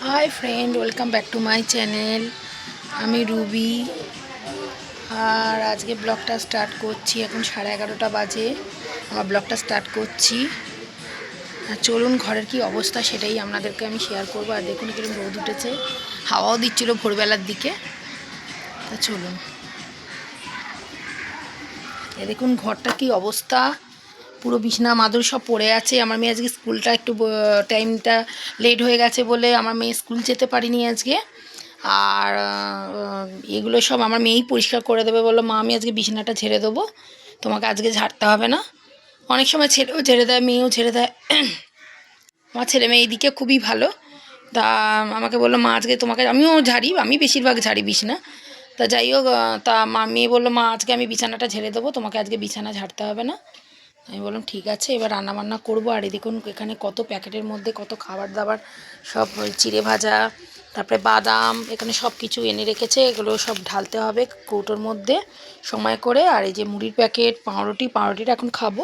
Hi friend, welcome back to my channel. আমি Ruby. আর আজকে ব্লগটা স্টার্ট করছি। এখন 11:30 বাজে। আমার ব্লগটা স্টার্ট করছি। আর চলুন, ঘরের কি অবস্থা সেটাই আপনাদেরকে আমি শেয়ার করবো। আর দেখুন কিরকম রোদ উঠেছে, হাওয়াও দিচ্ছিল ভোরবেলার দিকে। তা চলুন, এ দেখুন ঘরটা কি অবস্থা। পুরো বিছনা মাদুর সব পড়ে আছে। আমার মেয়ে আজকে স্কুলটা একটু টাইমটা লেট হয়ে গেছে বলে আমার মেয়ে স্কুল যেতে পারিনি আজকে। আর এগুলো সব আমার মেয়েই পরিষ্কার করে দেবে। বললো, মা আমি আজকে বিছানাটা ঝেড়ে দেবো, তোমাকে আজকে ঝাড়তে হবে না। অনেক সময় ছেলেও ঝেড়ে দেয়, মেয়েও ঝেড়ে দেয়। আমার ছেলে মেয়ে এইদিকে খুবই ভালো। তা আমাকে বললো, মা আজকে তোমাকে, আমিও ঝাড়ি, আমি বেশিরভাগ ঝাড়ি বিছানা। তা যাই হোক, তা মেয়ে বললো, মা আজকে আমি বিছানাটা ঝেড়ে দেবো, তোমাকে আজকে বিছানা ঝাড়তে হবে না। আমি বললাম ঠিক আছে, এবার রান্নাবান্না করবো। আর দেখুন এখানে কত প্যাকেটের মধ্যে কত খাবার দাবার, সব চিড়ে ভাজা, তারপরে বাদাম, এখানে সব কিছু এনে রেখেছে। এগুলো সব ঢালতে হবে কৌটোর মধ্যে সময় করে। আর এই যে মুড়ির প্যাকেট, পাউরুটিটা এখন খাবো।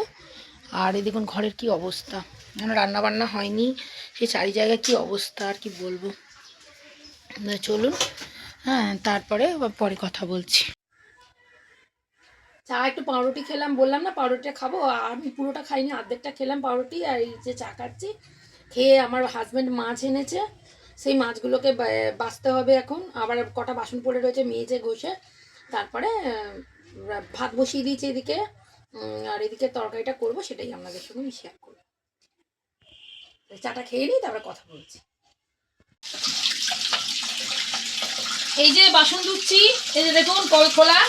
আর এই দেখুন ঘরের কি অবস্থা, এখন রান্নাবান্না হয়নি, সেই চারি জায়গায় কি অবস্থা আর কি বলবো। চলুন, হ্যাঁ, তারপরে পরে কথা বলছি। চা একটু পাউরুটি খেলাম, বললাম না পাউরুটিটা খাবো। আমি পুরোটা খাইনি, অর্ধেকটা খেলাম পাউরুটি। আর এই যে চা খাচ্ছি, খেয়ে আমার হাজব্যান্ড মাছ এনেছে, সেই মাছগুলোকে বাছতে হবে এখন। আবার কটা বাসন পড়ে রয়েছে মেজে ঘষে। তারপরে ভাত বসিয়ে দিয়েছি এদিকে। আর এদিকে তরকারিটা করবো, সেটাই আপনাদের সঙ্গে আমি শেয়ার করবো। চাটা খেয়ে নিই, তারপরে কথা বলছি। এই যে বাসন ধুচ্ছি, এই যে দেখুন কল খোলা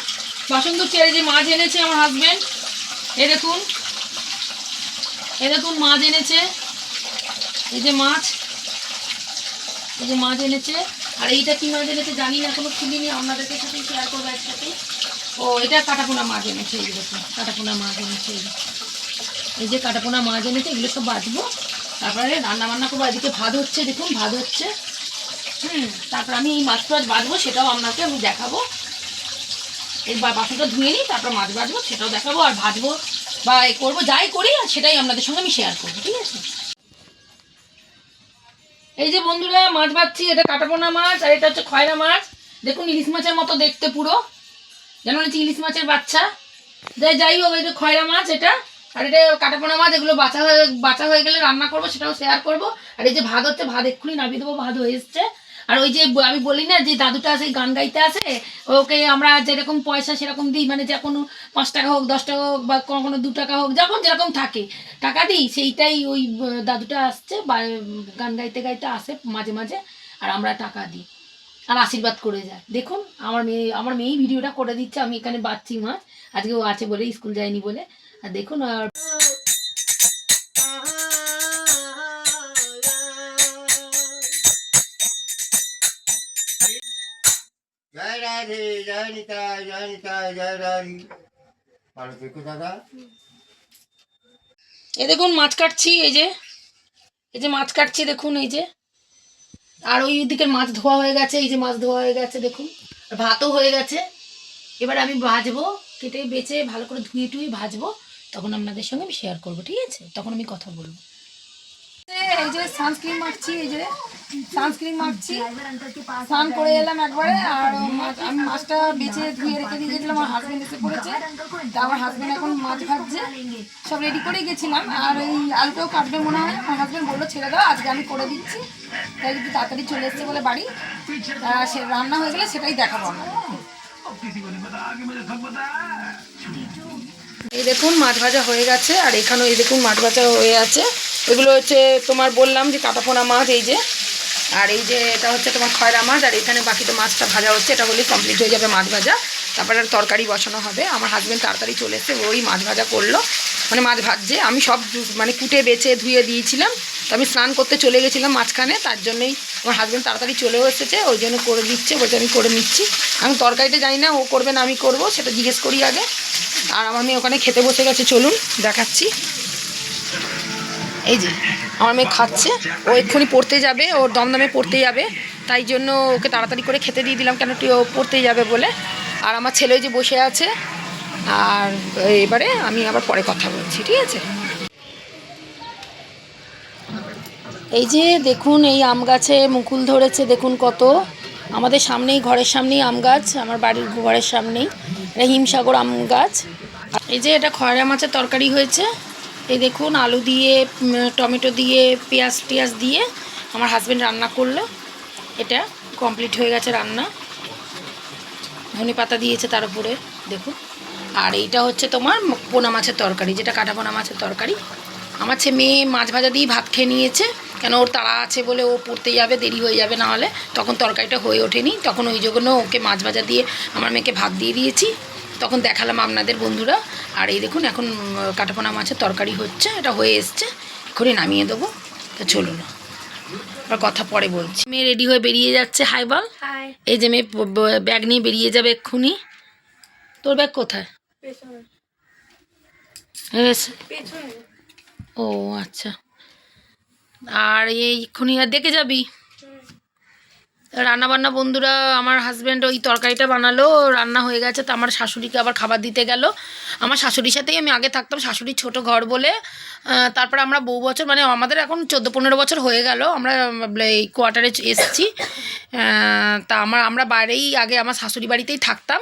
বাসন ধুচ্ছি। আর এই যে মাছ এনেছে আমার হাজব্যান্ড, এই দেখুন, এই দেখুন মাছ এনেছে, এই যে মাছ, এই যে মাছ এনেছে। আর এইটা কি মাছ এনেছে জানি না, এখনো খুলিনি, আপনাদেরকে সাথে শেয়ার করবো একসাথে। ও, এটা কাটাপোনা মাছ এনেছে, এই দেখুন কাটাপোনা মাছ এনেছে। এই যে কাটাপোনা মাছ এনেছে, এগুলো সব বাছবো, তারপরে রান্না বান্না করবো। এদিকে ভাত হচ্ছে, দেখুন ভাত হচ্ছে। তারপর আমি এই মাছ টাছ বাছবো, সেটাও আপনাকে আমি দেখাবো। এই বাসনটা ধুয়ে নিই, তারপর মাছ বাছবো, সেটাও দেখাবো। আর ভাজবো বা এ করবো, যাই করি আর সেটাই আপনাদের সঙ্গে আমি শেয়ার করবো, ঠিক আছে। এই যে বন্ধুরা, মাছ ভাজছি, এটা কাটাপোনা মাছ আর এটা হচ্ছে খয়রা মাছ। দেখুন ইলিশ মাছের মতো দেখতে পুরো, যেন হচ্ছে ইলিশ মাছের বাচ্চা। যাই হোক, এই যে খয়রা মাছ এটা, আর এটা কাটাপোনা মাছ। এগুলো বাছা হয়ে গেলে রান্না করবো, সেটাও শেয়ার করবো। আর এই যে ভাত হচ্ছে, ভাত এক্ষুনি নামিয়ে দেবো, ভাত হয়ে এসছে। আর ওই যে আমি বলি না, যে দাদুটা আছে গান গাইতে আসে, ওকে আমরা যেরকম পয়সা সেরকম দিই, মানে যে কোনো 5 টাকা হোক, 10 টাকা হোক, বা কোনো 2 টাকা হোক, যখন যেরকম থাকে টাকা দিই, সেইটাই ওই দাদুটা আসছে গান গাইতে গাইতে আসে মাঝে মাঝে, আর আমরা টাকা দিই আর আশীর্বাদ করে যায়। দেখুন আমার মেয়েই ভিডিওটা করে দিচ্ছে, আমি এখানে বাচ্চি মাছ। আজকে ও আছে বলে, স্কুল যায়নি বলে। আর দেখুন, আর জয় রাধে, জয় নিতাই, জয় নিতাই, জয় রাধি। ভালো থেকো দাদা। এই দেখুন মাছ কাটছি, এই যে মাছ কাটছি দেখুন, এই যে। আর ওই দিকের মাছ ধোয়া হয়ে গেছে, এই যে মাছ ধোয়া হয়ে গেছে দেখুন। আর ভাতও হয়ে গেছে। এবার আমি ভাজবো, কেটে বেছে ভালো করে ধুয়ে টুয়ে ভাজবো, তখন আপনাদের সঙ্গে আমি শেয়ার করবো, ঠিক আছে, তখন আমি কথা বলবো। এই যে সানস্ক্রিন মাখছি, এই যে সানস্ক্রিন মাখছি, স্নান করে এলাম একবারে। আর আমি মাছটা বেছে ধুয়ে রেখে দিয়ে গেছিলাম, আমার হাজব্যান্ড এসে পড়েছে। তা আমার হাজব্যান্ড এখন মাছ ভাজছে, সব রেডি করেই গেছিলাম। আর এই আলুটাও কাটবে মনে হয়, আমার হাজব্যান্ড বললো ছেড়ে দাও, আজকে আমি করে দিচ্ছি। তাই যদি তাড়াতাড়ি চলে এসছে বলে বাড়ি, সে রান্না হয়ে গেলে সেটাই দেখাবো আমরা। এই দেখুন মাছ ভাজা হয়ে গেছে। আর এখানেও এই দেখুন মাছ ভাজা হয়ে আছে। এগুলো হচ্ছে তোমার বললাম যে কাটাপোনা মাছ, এই যে। আর এই যে এটা হচ্ছে তোমার খয়রা মাছ। আর এখানে বাকি তো মাছটা ভাজা হচ্ছে, এটা হলেই কমপ্লিট হয়ে যাবে মাছ ভাজা। তারপরে আর তরকারি বসানো হবে। আমার হাজব্যান্ড তাড়াতাড়ি চলে এসে ওই মাছ ভাজা করলো, মানে মাছ ভাজছে। আমি সব মানে কুটে বেছে ধুয়ে দিয়েছিলাম, তো আমি স্নান করতে চলে গেছিলাম মাঝখানে, তার জন্যই আমার হাজব্যান্ড তাড়াতাড়ি চলেও এসেছে, ওই জন্য করে দিচ্ছে, বলছে আমি করে নিচ্ছি। আমি তরকারিটা জানি না, ও করবে না আমি করবো, সেটা জিজ্ঞেস করি আগে। আর আমার মেয়ে ওখানে খেতে বসে গেছে, চলুন দেখাচ্ছি। এই যে আমার মেয়ে খাচ্ছে, ও এক্ষুনি পড়তে যাবে, ওর দমদমে পড়তে যাবে, তাই জন্য ওকে তাড়াতাড়ি করে খেতে দিয়ে দিলাম, কেন ও পড়তেই যাবে বলে। আর আমার ছেলে যে বসে আছে। আর এবারে আমি আবার পরে কথা বলছি, ঠিক আছে। এই যে দেখুন, এই আম গাছে মুকুল ধরেছে দেখুন কত। আমাদের সামনেই, ঘরের সামনেই আম গাছ, আমার বাড়ির ঘরের সামনেই। এটা হিমসাগর আম গাছ। এই যে এটা খয়রা মাছের তরকারি হয়েছে। এই দেখুন আলু দিয়ে, টমেটো দিয়ে, পেঁয়াজ টিয়াজ দিয়ে আমার হাজব্যান্ড রান্না করলো। এটা কমপ্লিট হয়ে গেছে রান্না। ধনে পাতা দিয়েছে তার উপরে দেখুন। আর এইটা হচ্ছে তোমার পোনা মাছের তরকারি, যেটা কাটা পোনা মাছের তরকারি। আমার মেয়ে মাছ ভাজা দিয়ে ভাত খেয়ে নিয়েছে, কেন ওর তাড়া আছে বলে, ও পড়তে যাবে, দেরি হয়ে যাবে, না হলে তখন তরকারিটা হয়ে ওঠেনি, তখন ওই জন্য ওকে মাছ ভাজা দিয়ে আমার মেয়েকে ভাত দিয়ে দিয়েছি। তখন দেখালাম আপনাদের বন্ধুরা। আর এই দেখুন এখন কাটাপোনা মাছের তরকারি হচ্ছে, এটা হয়ে এসছে, এক্ষুনি নামিয়ে দেবো। তো চলুন, আর কথা পরে বলছি। মেয়ে রেডি হয়ে বেরিয়ে যাচ্ছে। হাই বল। এই যে মেয়ে ব্যাগ নিয়ে বেরিয়ে যাবে এক্ষুনি। তোর ব্যাগ কোথায়? ও আচ্ছা। আর এইক্ষুনি আর দেখে যাবি রান্না বান্না। বন্ধুরা, আমার হাজব্যান্ড ওই তরকারিটা বানালো, রান্না হয়ে গেছে। তো আমার শাশুড়িকে আবার খাবার দিতে গেল। আমার শাশুড়ির সাথেই আমি আগে থাকতাম, শাশুড়ির ছোট ঘর বলে। তারপরে আমরা বহু বছর, মানে আমাদের এখন 14-15 বছর হয়ে গেল আমরা এই কোয়ার্টারে এসেছি। তা আমরা বাইরেই আগে আমার শাশুড়ি বাড়িতেই থাকতাম,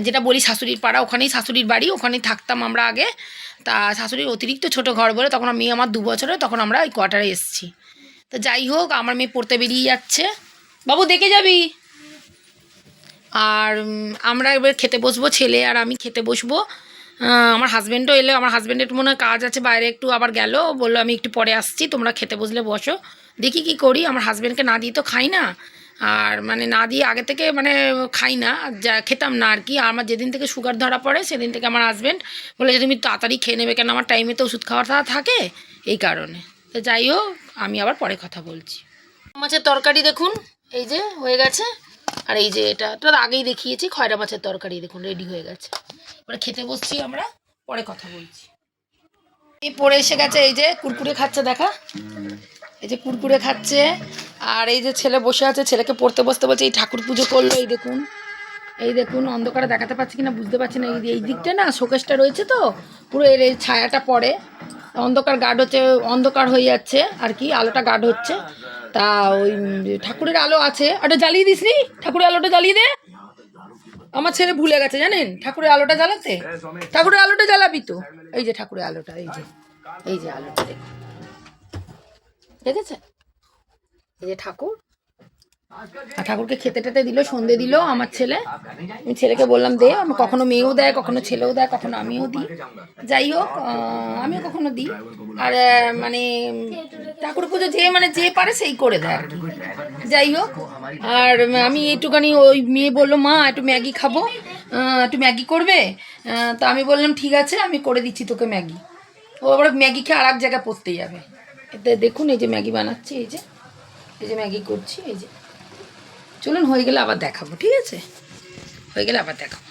যেটা বলি শাশুড়ির পাড়া, ওখানেই শাশুড়ির বাড়ি, ওখানেই থাকতাম আমরা আগে। তা শাশুড়ির অতিরিক্ত ছোট ঘর বলে তখন মেয়ে আমার 2 বছরের, তখন আমরা এই কোয়ার্টারে এসেছি। তো যাই হোক, আমার মেয়ে পড়তে বেরিয়ে যাচ্ছে। বাবু দেখে যাবি। আর আমরা এবার খেতে বসবো, ছেলে আর আমি খেতে বসবো। আমার হাজব্যান্ডও এলো, আমার হাজব্যান্ডের একটু মনে হয় কাজ আছে বাইরে, একটু আবার গেল, বললো আমি একটু পরে আসছি, তোমরা খেতে বসলে বসো। দেখি কি করি, আমার হাজব্যান্ডকে না দিয়ে তো খাই না। আর মানে না দিয়ে আগে থেকে মানে খাই না, যা খেতাম না আর কি। আমার যেদিন থেকে সুগার ধরা পড়ে সেদিন থেকে আমার হাজব্যান্ড বলে যে তুমি তাড়াতাড়ি খেয়ে নেবে, কেন আমার টাইমে তো ওষুধ খাওয়াটা থাকে, এই কারণে। তো যাই হোক, আমি আবার পরে কথা বলছি। মাছের তরকারি দেখুন, এই যে হয়ে গেছে। আর এই যে এটা তো আগেই দেখিয়েছি, খয়রা মাছের তরকারি দেখুন রেডি হয়ে গেছে। এবার খেতে বসছি আমরা, পরে কথা বলছি। এই পড়ে এসে গেছে, এই যে কুরকুরে খাচ্ছে, দেখা, এই যে কুরকুরে খাচ্ছে। আর এই যে ছেলে বসে আছে, ছেলেকে পড়তে বসতে বলছে। এই ঠাকুর পুজো করলো, এই দেখুন, এই দেখুন, অন্ধকারে দেখাতে পাচ্ছি কিনা বুঝতে পারছি না। এই দিকটা না শোকেসটা রয়েছে, তো পুরো এর এই ছায়াটা পড়ে, অন্ধকার গার্ড হচ্ছে, অন্ধকার হয়ে যাচ্ছে আর কি, আলোটা গার্ড হচ্ছে। তা ওই ঠাকুরের আলো আছে, ওটা জ্বালিয়ে দিস নি, ঠাকুরের আলোটা জ্বালিয়ে দে। আমার ছেলে ভুলে গেছে জানেন ঠাকুরের আলোটা জ্বালাতে। ঠাকুরের আলোটা জ্বালাবি তো। এই যে ঠাকুরের আলোটা, এই যে, এই যে আলোটা দেখুন, দেখেছে, এই যে ঠাকুর। আর ঠাকুরকে খেতে টেতে দিল, সন্ধে দিল আমার ছেলে। আমি ছেলেকে বললাম দে, কখনো মেয়েও দেয়, কখনো ছেলেও দেয়, কখনো আমিও দিই। যাই হোক, আমিও কখনো দিই। আর মানে ঠাকুর পুজো যে মানে যে পারে সেই করে দেয় আর কি। যাই হোক, আর আমি একটুখানি, ওই মেয়ে বললো মা একটু ম্যাগি খাবো, একটু ম্যাগি করবে। তা আমি বললাম ঠিক আছে, আমি করে দিচ্ছি তোকে ম্যাগি। ও আবার ম্যাগি খেয়ে আর এক জায়গায় পড়তে যাবে। এতে দেখুন, এই যে ম্যাগি বানাচ্ছি, এই যে, এই যে ম্যাগি করছি, এই যে। চলুন, হয়ে গেলে আবার দেখাবো, ঠিক আছে, হয়ে গেলে আবার দেখাবো।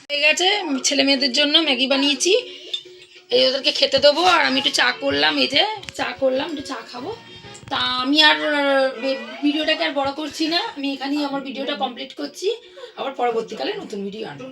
হয়ে গেছে, ছেলে মেয়েদের জন্য ম্যাগি বানিয়েছি, এই ওদেরকে খেতে দেবো। আর আমি একটু চা করলাম, এই যে চা করলাম, একটু চা খাবো। তা আমি আর ভিডিওটাকে আর বড় করছি না, আমি এখানেই আমার ভিডিওটা কমপ্লিট করছি। আবার পরবর্তীকালে নতুন ভিডিও আনবো।